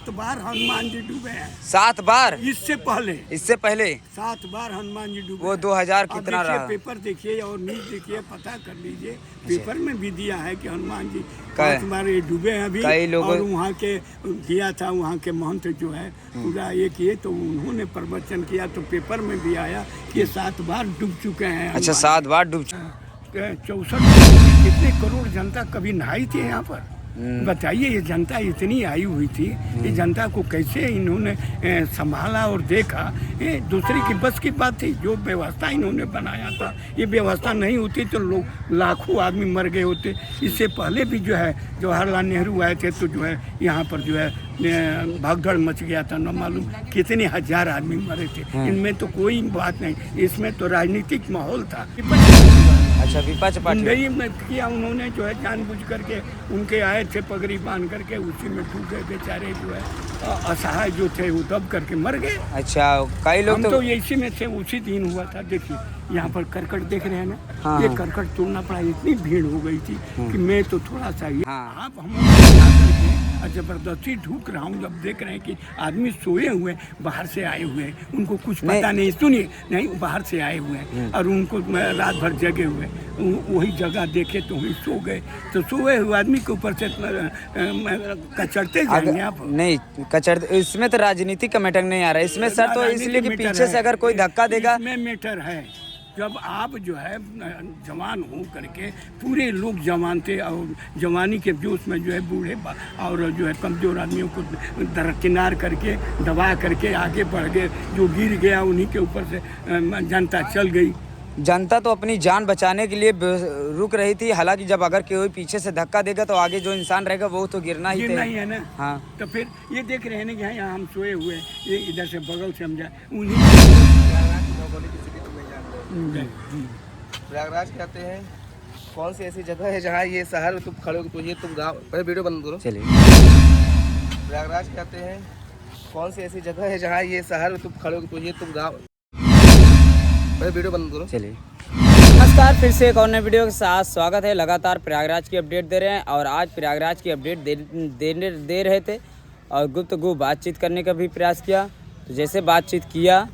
7 बार हनुमान जी डूबे हैं। 7 बार? इससे पहले 7 बार हनुमान जी डूबे। वो 2000 कितना रहा? पेपर देखिए और न्यूज देखिए, पता कर लीजिए। पेपर में भी दिया है कि हनुमान जी 5 बार ये डूबे हैं अभी। कई लोगों और वहाँ के किया था, वहाँ के महंत जो है पूरा ये किए, तो उन्होंने प्रवचन किया, तो पेपर में भी आया कि ये 7 बार डूब चुके हैं। अच्छा, 7 बार डूब चुके। 64 कितने करोड़ जनता कभी नहाई थी यहाँ पर? बताइए, ये जनता इतनी आई हुई थी, ये जनता को कैसे इन्होंने संभाला और देखा। ये दूसरे की बस की बात थी। जो व्यवस्था इन्होंने बनाया था, ये व्यवस्था नहीं होती तो लोग लाखों आदमी मर गए होते। इससे पहले भी जो है जवाहरलाल नेहरू आए थे, तो जो है यहाँ पर जो है भगदड़ मच गया था, न मालूम कितने हजार आदमी मरे थे। इनमें तो कोई बात नहीं, इसमें तो राजनीतिक माहौल था। अच्छा, विपक्ष पार्टी नहीं में किया उन्होंने, जो है जानबूझ करके उनके आए थे पगड़ी बांध करके, उसी में डूबे बेचारे, जो है असहाय जो थे वो दब करके मर गए। अच्छा, कई लोग तो इसी में से उसी दिन हुआ था। देखिए यहाँ पर करकट देख रहे हैं ना। हाँ, ये करकट तोड़ना पड़ा, इतनी भीड़ हो गई थी कि मैं तो थोड़ा सा हाँ। आप हम जबरदस्ती ढूक रहा हूँ, जब देख रहे हैं कि आदमी सोए हुए बाहर से आए हुए हैं, उनको कुछ पता नहीं, सुनिए नहीं, बाहर से आए हुए हैं और उनको रात भर जगे हुए, वही जगह देखे तो वही सो गए। तो सोए हुए आदमी के ऊपर से कचड़ते जाएंगे आप? नहीं कचड़, इसमें तो राजनीति का मैटर नहीं आ रहा है इसमें सर। तो इसलिए कि पीछे से अगर कोई धक्का देगा, इसमें मैटर है। जब आप जो है जवान हो करके, पूरे लोग जवान थे और जवानी के जोश में जो है बूढ़े और जो है कमजोर आदमियों को दरकिनार करके दबा करके आगे बढ़ गए। जो गिर गया उन्हीं के ऊपर से जनता चल गई। जनता तो अपनी जान बचाने के लिए रुक रही थी। हालांकि जब अगर कोई पीछे से धक्का देगा तो आगे जो इंसान रहेगा वो तो गिरना ही है ना। हाँ, तो फिर ये देख रहे हैं ना कि यहाँ हम सोए हुए, ये इधर से बगल से हम जाए प्रयागराज कहते हैं कौन सी ऐसी जगह है जहाँ ये शहर तुम खड़े हो, तो ये तुम गाँव, पहले वीडियो बंद करो। चलिए। प्रयागराज कहते हैं कौन सी ऐसी जगह है जहाँ ये शहर तुम खड़े हो, तो ये तुम गाँव, पहले वीडियो बंद करो। चलिए। नमस्कार, फिर से एक और नए वीडियो के साथ स्वागत है। लगातार प्रयागराज की अपडेट दे रहे हैं और आज प्रयागराज की अपडेट दे रहे थे और गुफ्तगू बातचीत करने का भी प्रयास किया। तो जैसे बातचीत किया,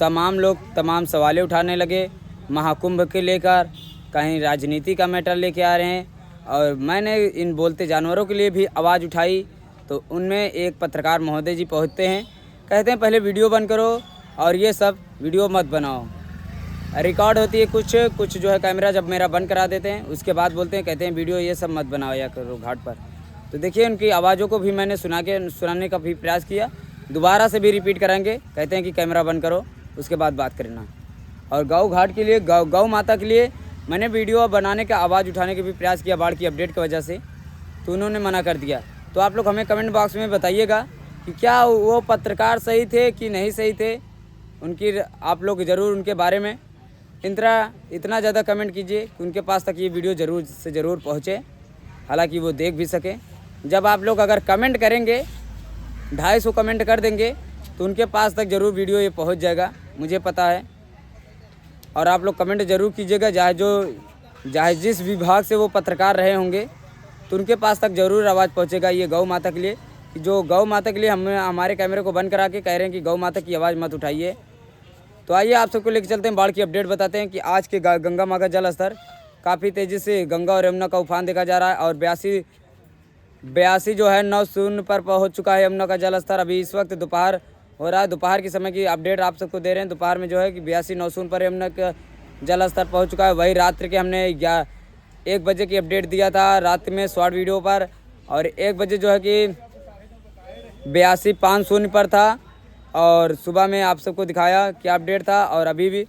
तमाम लोग तमाम सवालें उठाने लगे महाकुंभ के लेकर, कहीं राजनीति का मैटर लेके आ रहे हैं। और मैंने इन बोलते जानवरों के लिए भी आवाज़ उठाई, तो उनमें एक पत्रकार महोदय जी पहुँचते हैं, कहते हैं पहले वीडियो बंद करो और ये सब वीडियो मत बनाओ। रिकॉर्ड होती है कुछ जो है कैमरा जब मेरा बंद करा देते हैं, उसके बाद बोलते हैं, कहते हैं वीडियो ये सब मत बनाओ या करो घाट पर। तो देखिए उनकी आवाज़ों को भी मैंने सुनाने का भी प्रयास किया, दोबारा से भी रिपीट कराएंगे। कहते हैं कि कैमरा बंद करो, उसके बाद बात करना। और गौ घाट के लिए, गौ माता के लिए मैंने वीडियो बनाने का, आवाज़ उठाने का भी प्रयास किया बाढ़ की अपडेट की वजह से, तो उन्होंने मना कर दिया। तो आप लोग हमें कमेंट बॉक्स में बताइएगा कि क्या वो पत्रकार सही थे कि नहीं सही थे। उनकी आप लोग ज़रूर उनके बारे में इतना ज़्यादा कमेंट कीजिए कि उनके पास तक ये वीडियो ज़रूर से ज़रूर पहुँचे, हालांकि वो देख भी सकें। जब आप लोग अगर कमेंट करेंगे, 250 कमेंट कर देंगे, तो उनके पास तक ज़रूर वीडियो ये पहुँच जाएगा, मुझे पता है। और आप लोग कमेंट ज़रूर कीजिएगा, चाहे जिस विभाग से वो पत्रकार रहे होंगे, तो उनके पास तक ज़रूर आवाज़ पहुँचेगा ये गौ माता के लिए। कि जो गौ माता के लिए हमारे कैमरे को बंद करा के कह रहे हैं कि गौ माता की आवाज़ मत उठाइए। तो आइए आप सबको लेकर चलते हैं, बाढ़ की अपडेट बताते हैं कि आज के गंगा माँ का जल स्तर काफ़ी तेज़ी से गंगा और यमुना का उफान देखा जा रहा है। और 82 जो है 9 पर पहुँच चुका है यमुना का जल स्तर। अभी इस वक्त दोपहर हो रहा है, दोपहर के समय की अपडेट आप सबको दे रहे हैं। दोपहर में जो है कि 82-9 पर यमुना का जल स्तर पहुँच चुका है। वही रात्रि के हमने 1 बजे की अपडेट दिया था रात में शॉर्ट वीडियो पर, और 1 बजे जो है कि 82.50 पर था। और सुबह में आप सबको दिखाया क्या अपडेट था, और अभी भी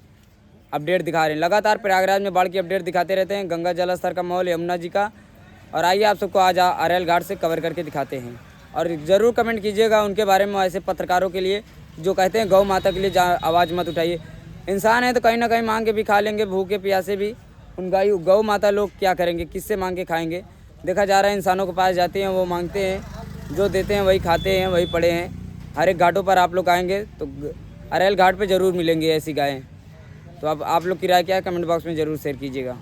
अपडेट दिखा रहे हैं। लगातार प्रयागराज में बाढ़ की अपडेट दिखाते रहते हैं, गंगा जल स्तर का माहौल, यमुना जी का। और आइए आप सबको आज अरेल घाट से कवर करके दिखाते हैं। और ज़रूर कमेंट कीजिएगा उनके बारे में, ऐसे पत्रकारों के लिए जो कहते हैं गौ माता के लिए आवाज़ मत उठाइए। इंसान है तो कहीं ना कहीं मांग के भी खा लेंगे, भूखे प्यासे भी। उन गौ माता लोग क्या करेंगे, किससे मांग के खाएंगे? देखा जा रहा है इंसानों के पास जाते हैं, वो मांगते हैं, जो देते हैं वही खाते हैं, वही पड़े हैं। हर एक घाटों पर आप लोग आएंगे तो अरेल घाट पे ज़रूर मिलेंगे ऐसी गायें। तो अब आप लोग की राय क्या है, कमेंट बॉक्स में ज़रूर शेयर कीजिएगा।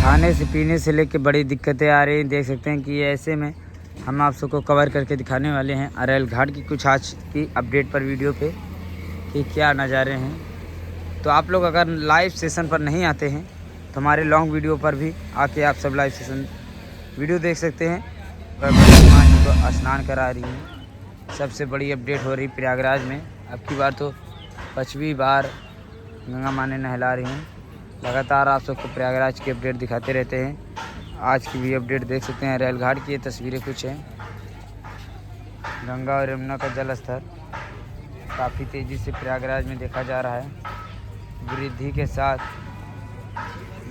खाने से पीने से लेके बड़ी दिक्कतें आ रही हैं। देख सकते हैं कि ऐसे में हम आप सबको कवर करके दिखाने वाले हैं अरेल घाट की कुछ आज की अपडेट पर वीडियो पे कि क्या नज़ारे हैं। तो आप लोग अगर लाइव सेशन पर नहीं आते हैं तो हमारे लॉन्ग वीडियो पर भी आके आप सब लाइव सेशन वीडियो देख सकते हैं। माँ जी को स्नान करा रही हैं। सबसे बड़ी अपडेट हो रही प्रयागराज में। अब की बार तो 5वीं बार गंगा माँ ने नहला रही हैं। लगातार आप सबको प्रयागराज की अपडेट दिखाते रहते हैं। आज की भी अपडेट देख सकते हैं। अरेल घाट की ये तस्वीरें कुछ हैं। गंगा और यमुना का जल स्तर काफ़ी तेज़ी से प्रयागराज में देखा जा रहा है। वृद्धि के साथ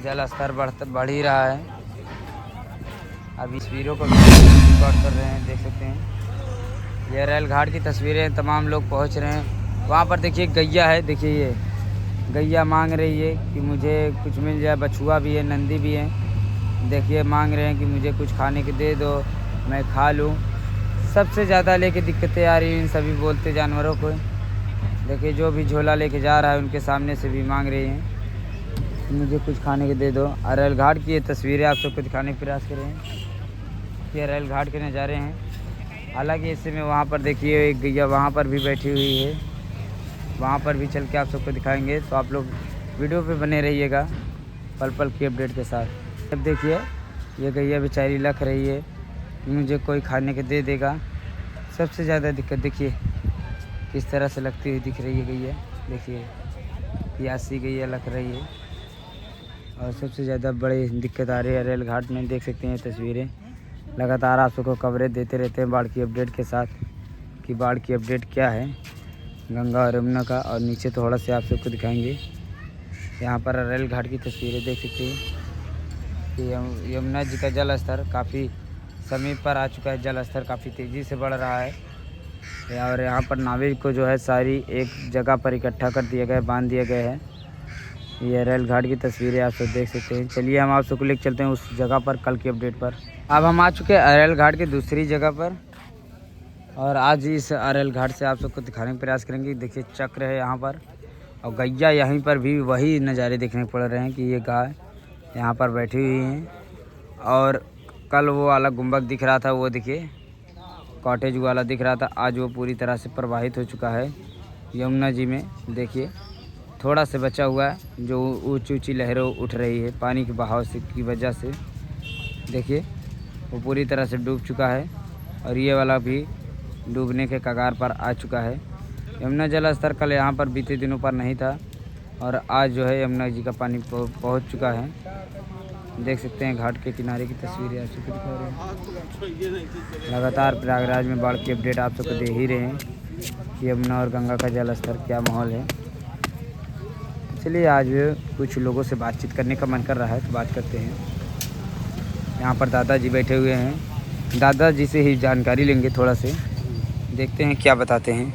जल स्तर बढ़ ही रहा है। अब इस तस्वीरों को रिकॉर्ड कर रहे हैं, देख सकते हैं। ये अरेल घाट की तस्वीरें, तमाम लोग पहुंच रहे हैं। वहाँ पर देखिए गैया है, देखिए ये गैया मांग रही है कि मुझे कुछ मिल जाए। बछुआ भी है, नंदी भी है। देखिए मांग रहे हैं कि मुझे कुछ खाने के दे दो, मैं खा लूँ। सबसे ज़्यादा लेके दिक्कतें आ रही हैं इन सभी बोलते जानवरों को। देखिए जो भी झोला लेके जा रहा है उनके सामने से भी मांग रही हैं कि मुझे कुछ खाने के दे दो। अरेल घाट की ये तस्वीरें आप सबको दिखाने का प्रयास कर रहे हैं कि अरेल घाट के नज़ारे हैं। हालांकि इससे में वहाँ पर देखिए एक गैया वहाँ पर भी बैठी हुई है। वहाँ पर भी चल के आप सबको दिखाएंगे। तो आप लोग वीडियो पे बने रहिएगा पल पल की अपडेट के साथ। अब देखिए ये गैया बेचारी लख रही है कि मुझे कोई खाने के दे देगा। सबसे ज़्यादा दिक्कत देखिए किस तरह से लगती हुई दिख रही है गैया। देखिए प्यासी गैया लग रही है। और सबसे ज़्यादा बड़ी दिक्कत आ रही है अरेल घाट में। देख सकते हैं तस्वीरें। लगातार आप सबको कवरेज देते रहते हैं बाढ़ की अपडेट के साथ कि बाढ़ की अपडेट क्या है गंगा और यमुना का। और नीचे थोड़ा से आप सबको दिखाएंगे। यहाँ पर अरेल घाट की तस्वीरें देख सकते हैं कि यमुना जी का जल स्तर काफ़ी समीप पर आ चुका है। जल स्तर काफ़ी तेज़ी से बढ़ रहा है। और यहाँ पर नाविक को जो है सारी एक जगह पर इकट्ठा कर दिया गया है, बांध दिया गया है। ये अरेल घाट की तस्वीरें आप सब देख सकते हैं। चलिए हम आप सबको लेकर चलते हैं उस जगह पर कल की अपडेट पर। अब हम आ चुके हैं अरेल घाट की दूसरी जगह पर और आज इस अरेल घाट से आप सबको दिखाने का प्रयास करेंगे। देखिए चक्र है यहाँ पर और गैया यहीं पर भी वही नज़ारे देखने को पड़ रहे हैं कि ये गाय यहाँ पर बैठी हुई हैं। और कल वो वाला गुंबद दिख रहा था, वो देखिए कॉटेज वाला दिख रहा था, आज वो पूरी तरह से प्रवाहित हो चुका है यमुना जी में। देखिए थोड़ा से बचा हुआ है जो ऊंची ऊंची लहरें उठ रही है पानी के बहाव से की वजह से। देखिए वो पूरी तरह से डूब चुका है और ये वाला भी डूबने के कगार पर आ चुका है। यमुना जल स्तर कल यहाँ पर बीते दिनों पर नहीं था और आज जो है यमुना जी का पानी पहुँच चुका है। देख सकते हैं घाट के किनारे की तस्वीरें आप सबको दिखा रहे हैं। लगातार प्रयागराज में बाढ़ की अपडेट आप सबको दे ही रहे हैं कि यमुना और गंगा का जल स्तर क्या माहौल है। चलिए आज कुछ लोगों से बातचीत करने का मन कर रहा है तो बात करते हैं। यहाँ पर दादाजी बैठे हुए हैं, दादाजी से ही जानकारी लेंगे थोड़ा से, देखते हैं क्या बताते हैं।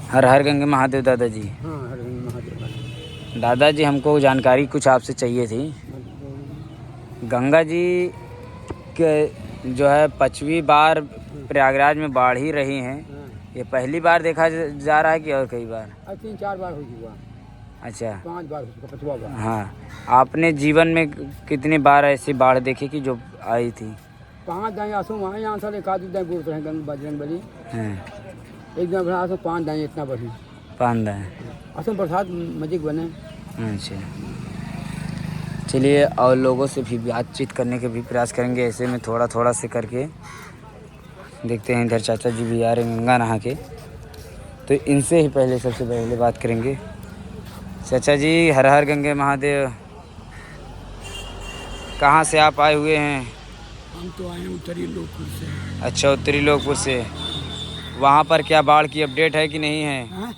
हर हर गंगे महादेव दादाजी। हाँ, हर गंगे महादेव। दादाजी हमको जानकारी कुछ आपसे चाहिए थी। गंगा जी के जो है 5वीं बार प्रयागराज में बाढ़ ही रही हैं। ये पहली बार देखा जा रहा है कि और कई बार? 3-4 बार हो चुका। अच्छा 5 बार हो चुका, 5वां बार। हाँ, आपने जीवन में कितनी बार ऐसी बाढ़ देखी कि जो आई थी? 5 दाएँ आंसू वहाँ यहाँ से एक आदमी दाएँ बोलते हैं गंगा बजरंग बली। हैं, एक दिन बरसात में 5 दाएँ इतना बढ़ी। 5 दाएँ। असम बरसात मजिक बने। अच्छा चलिए और लोगों से भी बातचीत करने के भी प्रयास करेंगे ऐसे में थोड़ा थोड़ा से करके। देखते हैं इधर चाचा जी भी आ रहे हैं गंगा नहा के, तो इनसे ही पहले सबसे पहले बात करेंगे। चाचा जी हर हर गंगे महादेव, कहाँ से आप आए हुए हैं? हम तो आए हैं उत्तरी लोकपुर से। अच्छा उत्तरी लोकपुर से। वहाँ पर क्या बाढ़ की अपडेट है कि नहीं है? हाँ?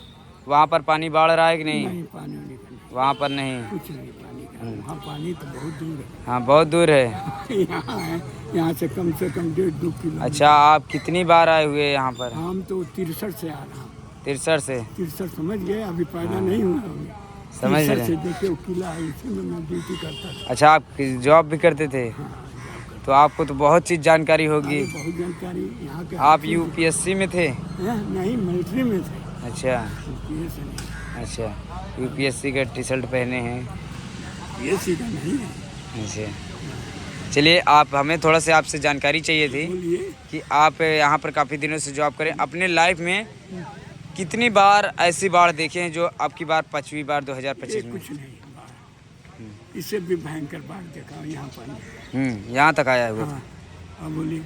वहाँ पर पानी बाढ़ रहा है कि नहीं? नहीं, पानी नहीं का वहाँ पर नहीं। कुछ नहीं पानी का। वहाँ पानी तो बहुत दूर है। हाँ बहुत दूर है। यहाँ है, यहाँ से कम 1.5-2 किलो। अच्छा आप कितनी बार आए हुए यहाँ पर? हम तो 63 से आ रहा हूँ। 63 से? 63 समझ गए, अभी पैदा नहीं हुआ अभी। समझ 63 रहे से हैं। देखिए वो किला है, इसी में मैं ड्यूटी करता था। अच्छा आप जॉब भी करते थे? तो आपको तो बहुत चीज़ जानकारी होगी। अरे बहुत जानकारी यहाँ के। आप यूपीएससी में थे? नहीं, मिलिट्री में थे। अच्छा यूपीएससी नहीं। अच्छा यूपीएससी का टी शर्ट पहने हैं। यूपीएससी का नहीं है। अच्छा चलिए, आप हमें थोड़ा सा आपसे जानकारी चाहिए थी बोलिए। कि आप यहाँ पर काफ़ी दिनों से जॉब करें, अपने लाइफ में कितनी बार ऐसी बाढ़ देखे हैं जो आपकी बार 5वीं बार ये 2025 में? कुछ नहीं बाढ़, इससे भी भयंकर बाढ़ देखा हूँ यहाँ पर। यहाँ तक आया हुआ हाँ, अब बोलिए।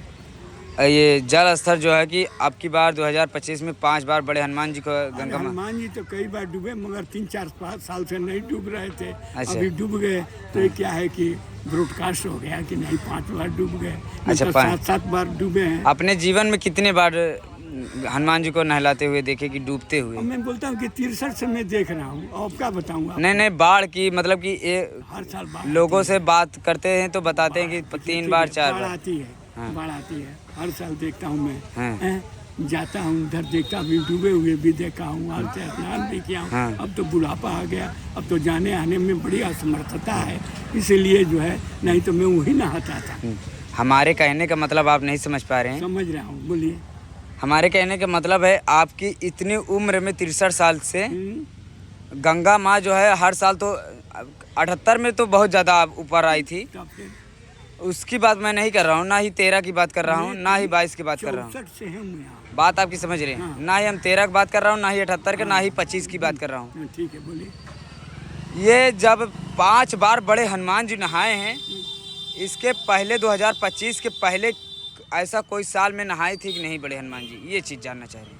ये जल स्तर जो है कि आपकी बार 2025 में 5 बार बड़े हनुमान जी को गंगा माँ। हनुमान जी तो कई बार डूबे, मगर 3-4 साल से नहीं डूब रहे थे। अच्छा। अभी डूब गए तो ये क्या है कि ब्रॉडकास्ट हो गया कि नहीं 5 बार डूब गए। अच्छा, तो 5 7 बार डूबे हैं। अपने जीवन में कितने बार हनुमान जी को नहलाते हुए देखे कि डूबते हुए? अब मैं बोलता हूँ कि 63 से मैं देख रहा हूँ, और क्या बताऊँगा। नहीं, बाढ़ की मतलब कि ये हर साल बाढ़ लोगों से बात करते हैं तो बताते हैं कि 3 बार 4 बाढ़ बार। आती है। हाँ। बाढ़ आती है, हर साल देखता हूँ मैं। हाँ। हैं? जाता हूँ उधर, देखता हूँ डूबे हुए भी देखा हूँ, हाल से स्नान भी किया हूँ। हाँ। अब तो बुढ़ापा आ गया, अब तो जाने आने में बड़ी असमर्थता है, इसीलिए जो है, नहीं तो मैं वही नहाता था। हमारे कहने का मतलब आप नहीं समझ पा रहे हैं। समझ रहा हूँ, बोलिए। हमारे कहने का मतलब है आपकी इतनी उम्र में 63 साल से गंगा माँ जो है हर साल तो 78 में तो बहुत ज़्यादा ऊपर आई थी, तब फिर उसकी बात मैं नहीं कर रहा हूँ, ना ही 13 की बात कर रहा हूँ, ना ही 22 की बात कर रहा हूँ। 64 से हम यहाँ। बात आपकी समझ रहे हैं? हाँ। ना ही हम 13 की बात कर रहा हूँ, ना ही 78 के, ना ही 25 की बात कर रहा हूँ। ठीक है, बोलिए। ये जब 5 बार बड़े हनुमान जी नहाए हैं, इसके पहले 2025 के पहले ऐसा कोई साल में नहाए थे कि नहीं बड़े हनुमान जी? ये चीज़ जानना चाह रहे हैं।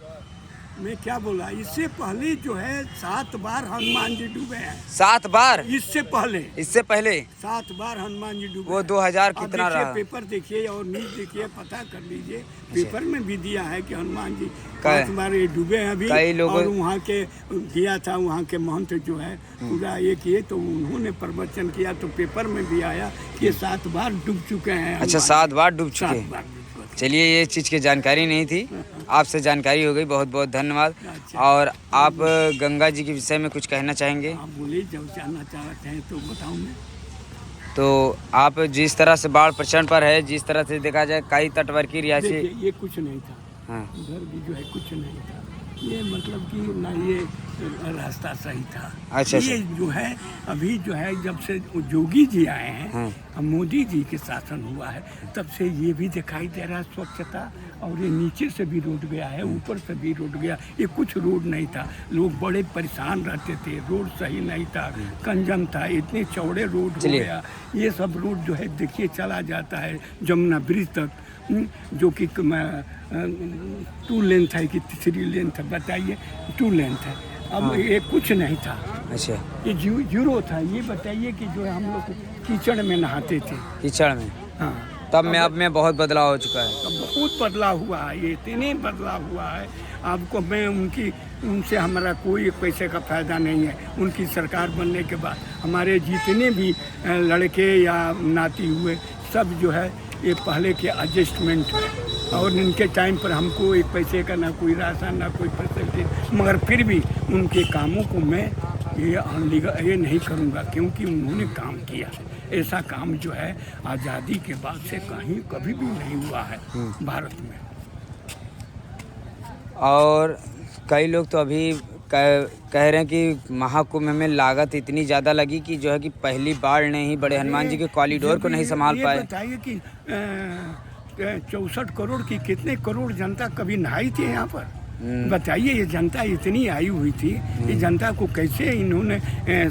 मैं क्या बोला, इससे पहले जो है 7 बार हनुमान जी डूबे हैं। 7 बार? इससे पहले इससे पहले 7 बार हनुमान जी डूबे वो हैं। 2000 अब कितना देखिए, रहा? पेपर देखिए और न्यूज देखिए, पता कर लीजिए। पेपर में भी दिया है कि हनुमान जी कई- 5 बार ये डूबे हैं अभी। कई लोगों- और वहाँ के दिया था, वहाँ के महंत जो है पूरा ये किए, तो उन्होंने प्रवचन किया, तो पेपर में भी आया कि ये 7 बार डूब चुके हैं। अच्छा, हनुमान 7 बार डूब जी। चुके 7 हैं। बार डूब चुके हैं। चलिए, ये चीज़ की जानकारी नहीं थी, आपसे जानकारी हो गई, बहुत बहुत धन्यवाद। अच्छा। और आप गंगा जी के विषय में कुछ कहना चाहेंगे? आप बोलिए, जब जानना चाहते हैं तो बताऊँ मैं। तो आप जिस तरह से बाढ़ प्रचंड पर है, जिस तरह से देखा जाए कई तटवर्ती रिहायशी। देखिए, ये कुछ नहीं था। हाँ। उधर भी जो है कुछ नहीं था, ये मतलब कि ना ये रास्ता सही था। अच्छा, ये जो है अभी जो है, जब से योगी जी आए हैं, हाँ। अब मोदी जी के शासन हुआ है, तब से ये भी दिखाई दे रहा है स्वच्छता। और ये नीचे से भी रोड गया है, ऊपर से भी रोड गया। ये कुछ रोड नहीं था, लोग बड़े परेशान रहते थे, रोड सही नहीं था, कंजम था, इतने चौड़े रोड हो चलिए। गया। ये सब रोड जो है देखिए चला जाता है जमुना ब्रिज तक, जो कि 2 लेन था कि 3 लेन था, बताइए। 2 लेन था, अब ये कुछ नहीं था, अच्छा, ये जीरो था। ये बताइए कि जो है हम लोग कीचड़ में नहाते थे। कीचड़ में? हाँ, तब में अब में बहुत बदलाव हो चुका है। अब बहुत बदलाव हुआ है, ये इतने बदलाव हुआ है। आपको मैं उनसे हमारा कोई पैसे का फ़ायदा नहीं है। उनकी सरकार बनने के बाद हमारे जितने भी लड़के या नाती हुए, सब जो है ये पहले के एडजस्टमेंट है। और इनके टाइम पर हमको एक पैसे का ना कोई राशन, ना कोई फैसिलिटी, मगर फिर भी उनके कामों को मैं ये नहीं करूँगा, क्योंकि उन्होंने काम किया है। ऐसा काम जो है आज़ादी के बाद से कहीं कभी भी नहीं हुआ है भारत में। और कई लोग तो अभी कह रहे हैं कि महाकुंभ में लागत इतनी ज़्यादा लगी कि जो है कि पहली बार ने ही बड़े हनुमान जी के कॉरिडोर को नहीं संभाल पाए। बताइए कि 64 करोड़ की कितने करोड़ जनता कभी नहाई थी यहाँ पर? बताइए, ये जनता इतनी आई हुई थी, ये जनता को कैसे इन्होंने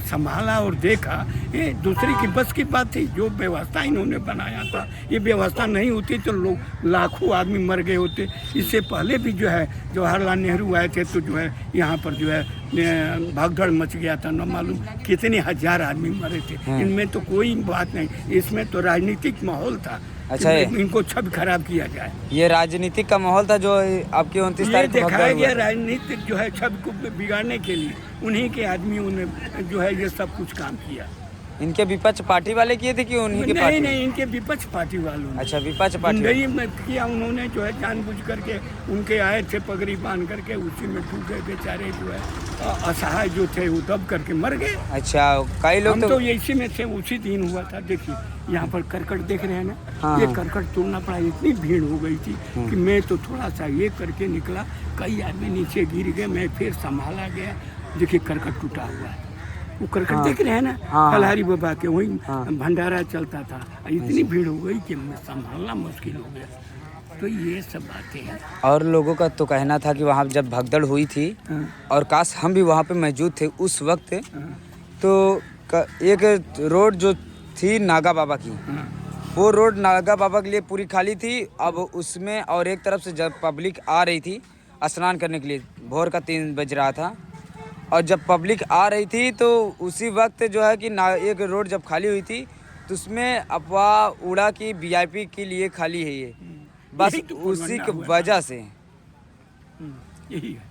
संभाला और देखा। ये दूसरे की बस की बात थी। जो व्यवस्था इन्होंने बनाया था, ये व्यवस्था नहीं होती तो लोग लाखों आदमी मर गए होते। इससे पहले भी जो है जवाहरलाल नेहरू आए थे, तो जो है यहाँ पर जो है भागदौड़ मच गया था, न मालूम कितने हजार आदमी मरे थे। इनमें तो कोई बात नहीं, इसमें तो राजनीतिक माहौल था। अच्छा, इनको छवि खराब किया जाए। ये राजनीतिक का माहौल था जो आपकी 29 ये तारीख को दिखाया गया हुआ। राजनीतिक जो है छवि को बिगाड़ने के लिए, उन्हीं के आदमियों ने जो है ये सब कुछ काम किया। इनके विपक्ष पार्टी वाले किए थे कि उन्हीं के पार्टी? नहीं, इनके विपक्ष पार्टी वालों ने। अच्छा, विपक्ष पार्टी। गुंडई में किया उन्होंने, जो है जानबूझ करके उनके आए थे पगड़ी बांध करके, उसी में ठूके बेचारे जो है असहाय जो थे वो दब करके मर गए। अच्छा, कई लोग हम तो इसी में से उसी दिन हुआ था। देखिए यहाँ पर करकट देख रहे हैं ना, हाँ, ये हाँ। करकट तोड़ना पड़ा, इतनी भीड़ हो गई थी कि मैं तो थोड़ा सा ये करके निकला, कई आदमी नीचे गिर गए, मैं फिर संभाला गया। देखिए करकट टूटा हुआ है, वो करकट देख रहे हैं ना, हाँ। फलहारी बाबा के वही हाँ। भंडारा चलता था। इतनी भीड़ हो गई कि संभालना मुश्किल हो गया। तो ये सब बातें हैं। और लोगों का तो कहना था कि वहाँ जब भगदड़ हुई थी हाँ, और काश हम भी वहाँ पे मौजूद थे उस वक्त, हाँ, तो एक रोड जो थी नागा बाबा की, हाँ। वो रोड नागा बाबा के लिए पूरी खाली थी। अब उसमें और एक तरफ से जब पब्लिक आ रही थी स्नान करने के लिए, भोर का 3 बज रहा था, और जब पब्लिक आ रही थी तो उसी वक्त जो है कि एक रोड जब खाली हुई थी तो उसमें अफवाह उड़ा कि वीआईपी के लिए खाली है ये, बस यही तो उसी पुरवंडा की हुआ वजह से। यही है।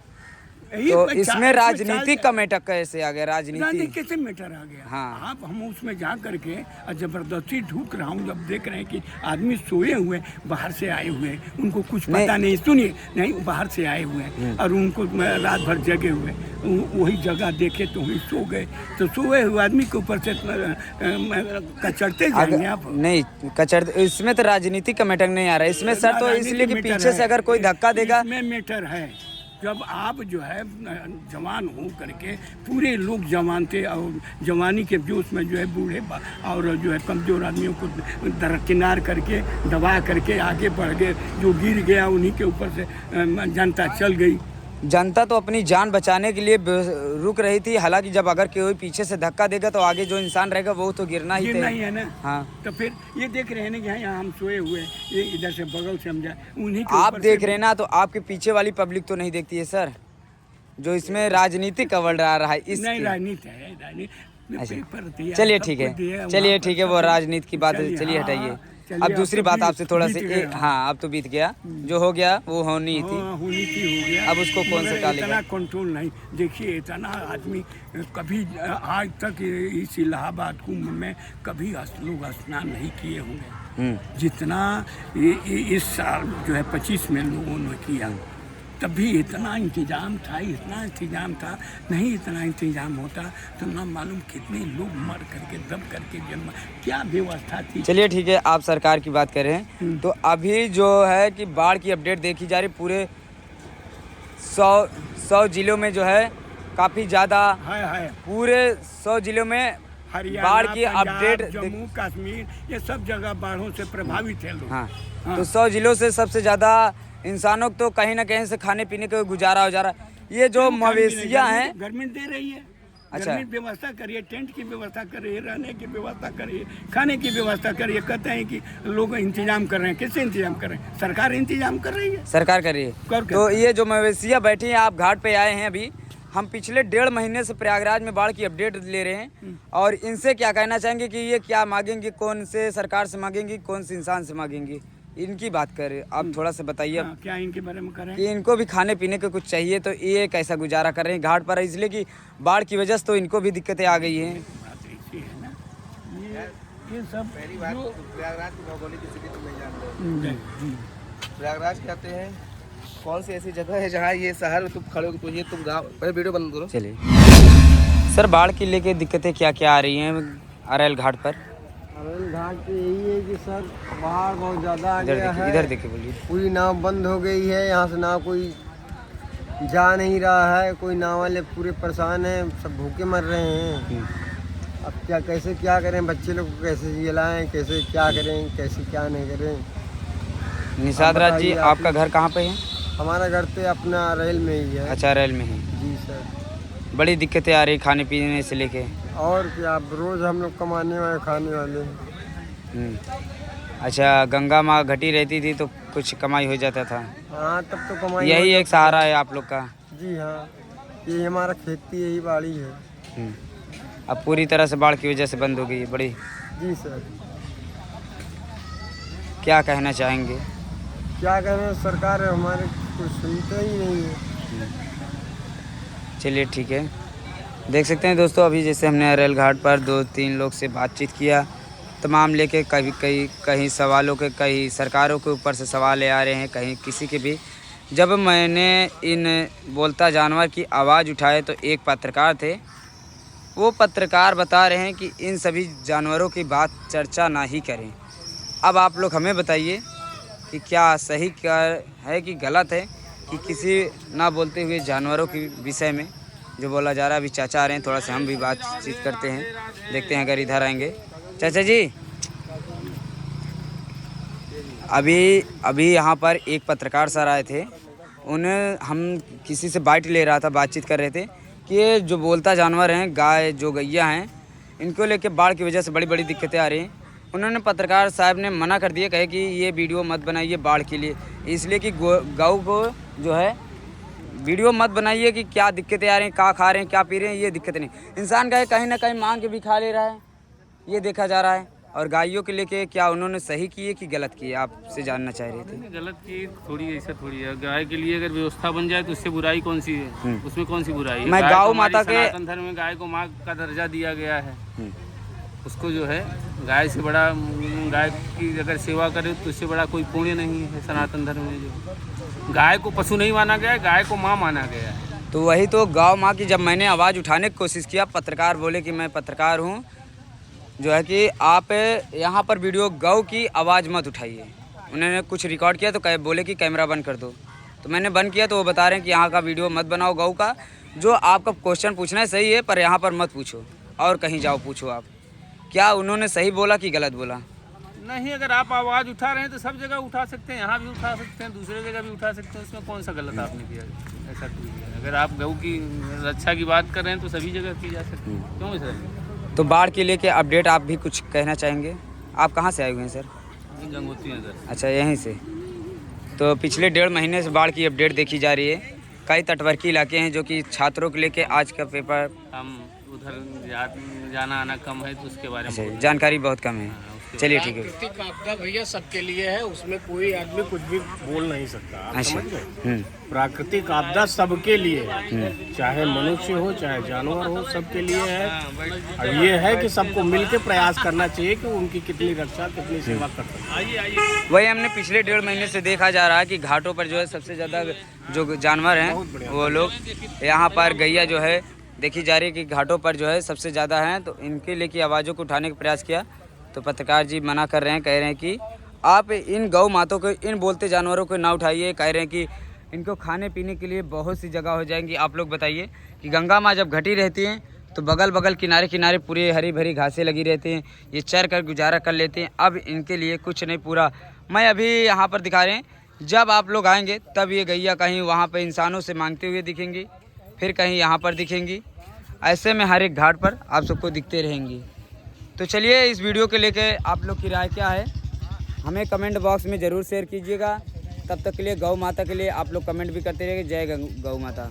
यही तो 50 इसमें राजनीति का मेटक कैसे आ गया? राजनीति राजनीति कैसे मैटर आ गया? हाँ। आप हम उसमें जा करके और जबरदस्ती ढूक रहा हूँ, जब देख रहे हैं कि आदमी सोए हुए बाहर से आए हुए हैं, उनको कुछ पता नहीं, सुनिए नहीं, बाहर से आए हुए हैं और उनको रात भर जगे हुए, वही जगह देखे तो वही सो गए। तो सोए हुए आदमी के ऊपर से कचड़ते जाएंगे आप? नहीं कचर, इसमें तो राजनीति का मैटर नहीं आ रहा है इसमें सर। तो इसलिए कि पीछे से अगर कोई धक्का देगा, इसमें मैटर है। जब आप जो है जवान हो करके, पूरे लोग जवान थे और जवानी के जोश में जो है बूढ़े और जो है कमजोर आदमियों को दरकिनार करके दबा करके आगे बढ़ गए, जो गिर गया उन्हीं के ऊपर से जनता चल गई। जनता तो अपनी जान बचाने के लिए रुक रही थी। हालांकि जब अगर कोई पीछे से धक्का देगा तो आगे जो इंसान रहेगा वो तो गिरना ही है ना। हाँ, तो फिर ये देख रहे हैं ना कि यहाँ हम सोए हुए हैं, ये इधर से बगल से हम जाए, उन्हीं के आप ऊपर देख से- रहे हैं ना, तो आपके पीछे वाली पब्लिक तो नहीं देखती है सर, जो इसमें राजनीति कवल आ रहा है नहीं, इस। राजनीति है, राजनीति अच्छा। पेपर दिया, चलिए सब ठीक कुछ दिया, है, चलिए वहाँ ठीक पर है, वो सब- राजनीति की बात चलिए हटाइए। अब दूसरी बात आपसे थोड़ा सा हाँ, अब तो बीत गया, जो हो गया वो होनी ही थी। होनी थी, हो गया। अब उसको कौन सा मगर टालेगा? इतना कंट्रोल नहीं। देखिए इतना आदमी कभी आज तक इस इलाहाबाद कुंभ में कभी लोग स्नान नहीं किए होंगे जितना इस साल जो है 25 में लोगों ने किया। तभी इतना इंतजाम था, इतना इंतजाम था। नहीं इतना इंतजाम होता तो ना मालूम कितने लोग मर करके दब करके जन्म, क्या व्यवस्था थी। चलिए ठीक है, आप सरकार की बात कर रहे हैं, तो अभी जो है कि बाढ़ की अपडेट देखी जा रही, पूरे 100 जिलों में जो है काफ़ी ज़्यादा, है पूरे 100 जिलों में हरियाणा, बाढ़ की पंजाब, अपडेट जम्मू कश्मीर, ये सब जगह बाढ़ों से प्रभावित है लोग। हाँ, हाँ। तो 100 जिलों से सबसे ज़्यादा इंसानों को तो कहीं ना कहीं से खाने पीने का गुजारा हो जा रहा है। ये जो मवेशियाँ हैं, गवर्नमेंट दे रही है। अच्छा। गवर्नमेंट व्यवस्था करिए, टेंट की व्यवस्था करिए, रहने की व्यवस्था करिए, खाने की व्यवस्था करिए। कहते हैं कि लोग इंतजाम कर रहे हैं, कैसे इंतजाम कर रहे हैं? सरकार इंतजाम कर रही है। सरकार कर रही है। तो ये जो मवेशियाँ बैठी हैं, आप घाट पे आए हैं अभी, हम पिछले 1.5 महीने से प्रयागराज में बाढ़ की अपडेट ले रहे हैं, और इनसे क्या कहना चाहेंगे कि ये क्या मांगेंगे, कौन से सरकार से मांगेंगी, कौन से इंसान से मांगेंगी, इनकी बात करें। आप थोड़ा सा बताइए हाँ, क्या इनके बारे में करें? कि इनको भी खाने पीने का कुछ चाहिए, तो ये कैसा गुजारा कर रहे हैं घाट पर, इसलिए कि बाढ़ की वजह से तो इनको भी दिक्कतें आ गई हैं। बात ऐसी है ना, ये सब पहली बात तो प्रयागराज की भौगोलिक स्थिति तुम नहीं जानते। जी। प्रयागराज कहते हैं कौन सी ऐसी जगह है जहाँ ये शहर तुम खड़े हो तो ये तुम गाँव, पहले वीडियो बंद करो। चलिए सर, बाढ़ की लेके दिक्कतें क्या क्या आ रही हैं अरैल घाट पर? अरैल घाट पे यही है कि सर बाढ़ बहुत ज़्यादा आ इधर गया देखिए, है। इधर देखिए, बोलिए। पूरी नाव बंद हो गई है, यहाँ से नाव कोई जा नहीं रहा है, कोई नाव वाले पूरे परेशान हैं, सब भूखे मर रहे हैं। अब क्या कैसे क्या करें, बच्चे लोग को कैसे जिलाएं, कैसे क्या करें, कैसे क्या नहीं करें। निषाद आप राज जी, बताइए, आपका घर कहाँ पे है? हमारा घर तो अपना अरैल में ही है। अच्छा, अरैल में है। जी सर। बड़ी दिक्कतें आ रही खाने पीने से लेके। और क्या, अब रोज़ हम लोग कमाने वाले खाने वाले हैं। अच्छा, गंगा माँ घटी रहती थी तो कुछ कमाई हो जाता था, हाँ तब तो कमाई यही हो एक सहारा है आप लोग का। जी हाँ, ये हमारा खेती यही बाड़ी है। अब पूरी तरह से बाढ़ की वजह से बंद हो गई है। बड़ी, जी सर। क्या कहना चाहेंगे? क्या कहना, सरकार हमारे कुछ सुनते ही नहीं है। चलिए ठीक है, देख सकते हैं दोस्तों, अभी जैसे हमने अरैल घाट पर 2-3 लोग से बातचीत किया, तमाम लेके कहीं सवालों के, कहीं सरकारों के ऊपर से सवाल आ रहे हैं, कहीं किसी के भी। जब मैंने इन बोलता जानवर की आवाज़ उठाए तो एक पत्रकार थे, वो पत्रकार बता रहे हैं कि इन सभी जानवरों की बात चर्चा ना ही करें। अब आप लोग हमें बताइए कि क्या सही क्या है कि गलत है कि किसी ना बोलते हुए जानवरों के विषय में जो बोला जा रहा है। अभी चाचा आ रहे हैं, थोड़ा सा हम भी बातचीत करते हैं, देखते हैं अगर इधर आएंगे। चाचा जी, अभी यहाँ पर एक पत्रकार सर आए थे, उन्हें हम किसी से बाइट ले रहा था, बातचीत कर रहे थे कि ये जो बोलता जानवर हैं, गाय जो गैया हैं, इनको लेके बाढ़ की वजह से बड़ी बड़ी दिक्कतें आ रही हैं। उन्होंने पत्रकार साहब ने मना कर दिया, कहे कि ये वीडियो मत बनाइए बाढ़ के लिए, इसलिए कि गौ को जो है वीडियो मत बनाइए कि क्या दिक्कतें आ रही हैं, क्या खा रहे हैं, क्या पी रहे हैं, ये दिक्कतें नहीं। इंसान गाय कहीं ना कहीं मांग के भी खा ले रहा है, ये देखा जा रहा है। और गायों के लेके क्या उन्होंने सही किए कि गलत किए, आपसे जानना चाह रहे थे। नहीं, गलत की थोड़ी, ऐसा थोड़ी है। गाय के लिए अगर व्यवस्था बन जाए तो उससे बुराई कौन सी है? उसमें कौन सी बुराई है? मैं गाय गौ को हमारी माता के सनातन धर्म में गाय को माँ का दर्जा दिया गया है। उसको जो है गाय से बड़ा, गाय की अगर सेवा करे तो उससे बड़ा कोई पुण्य नहीं है सनातन धर्म में। जो गाय को पशु नहीं माना गया है, गाय को माँ माना गया है। तो वही तो गौ माँ की जब मैंने आवाज़ उठाने की कोशिश किया, पत्रकार बोले कि मैं पत्रकार हूँ, जो है कि आप यहाँ पर वीडियो गौ की आवाज़ मत उठाइए। उन्होंने कुछ रिकॉर्ड किया तो बोले कि कैमरा बंद कर दो, तो मैंने बंद किया। तो वो बता रहे हैं कि यहाँ का वीडियो मत बनाओ गौ का, जो आपका क्वेश्चन पूछना है सही है, पर यहाँ पर मत पूछो और कहीं जाओ पूछो आप। क्या उन्होंने सही बोला कि गलत बोला? नहीं, अगर आप आवाज़ उठा रहे हैं तो सब जगह उठा सकते हैं, यहाँ भी उठा सकते हैं, दूसरे जगह भी उठा सकते हैं। उसमें कौन सा गलत आपने किया? ऐसा कोई नहीं है। अगर आप गौ की रक्षा की बात कर रहे हैं तो सभी जगह की जा सकती है, क्यों सर? तो बाढ़ के लेके अपडेट आप भी कुछ कहना चाहेंगे? आप कहाँ से आए हुए हैं सर? गंगोत्री नगर। अच्छा, यहीं से। तो पिछले 1.5 महीने से बाढ़ की अपडेट देखी जा रही है। कई तटवर्ती इलाके हैं जो कि छात्रों को लेके आज का पेपर, हम उधर जाना आना कम है तो उसके बारे में जानकारी बहुत कम है। चलिए ठीक है। प्राकृतिक आपदा भैया सबके लिए है, उसमें कोई आदमी कुछ भी बोल नहीं सकता। आप अच्छा। समझ गए? प्राकृतिक आपदा सबके लिए है, चाहे मनुष्य हो चाहे जानवर हो, सबके लिए है। अब ये है कि सबको मिलकर प्रयास करना चाहिए कि उनकी कितनी रक्षा, कितनी सेवा कर सकते। वही हमने पिछले 1.5 महीने से देखा जा रहा है कि घाटों पर जो है सबसे ज़्यादा जो जानवर हैं वो लोग, यहाँ पर गैया जो है देखी जा रही है कि घाटों पर जो है सबसे ज़्यादा हैं। तो इनके लेके आवाज़ों को उठाने का प्रयास किया तो पत्रकार जी मना कर रहे हैं, कह रहे हैं कि आप इन गौ मातों को, इन बोलते जानवरों को ना उठाइए। कह रहे हैं कि इनको खाने पीने के लिए बहुत सी जगह हो जाएंगी। आप लोग बताइए कि गंगा माँ जब घटी रहती हैं तो बगल बगल किनारे किनारे पूरी हरी भरी घासें लगी रहती हैं, ये चर कर गुजारा कर लेते हैं। अब इनके लिए कुछ नहीं, पूरा मैं अभी यहाँ पर दिखा रहे हैं। जब आप लोग आएंगे तब ये गैया कहीं वहाँ पर इंसानों से मांगते हुए दिखेंगी, फिर कहीं यहाँ पर दिखेंगी। ऐसे में हर एक घाट पर आप सबको दिखते रहेंगी। तो चलिए, इस वीडियो के लेके आप लोग की राय क्या है हमें कमेंट बॉक्स में ज़रूर शेयर कीजिएगा। तब तक के लिए गौ माता के लिए आप लोग कमेंट भी करते रहिए। जय गौ माता।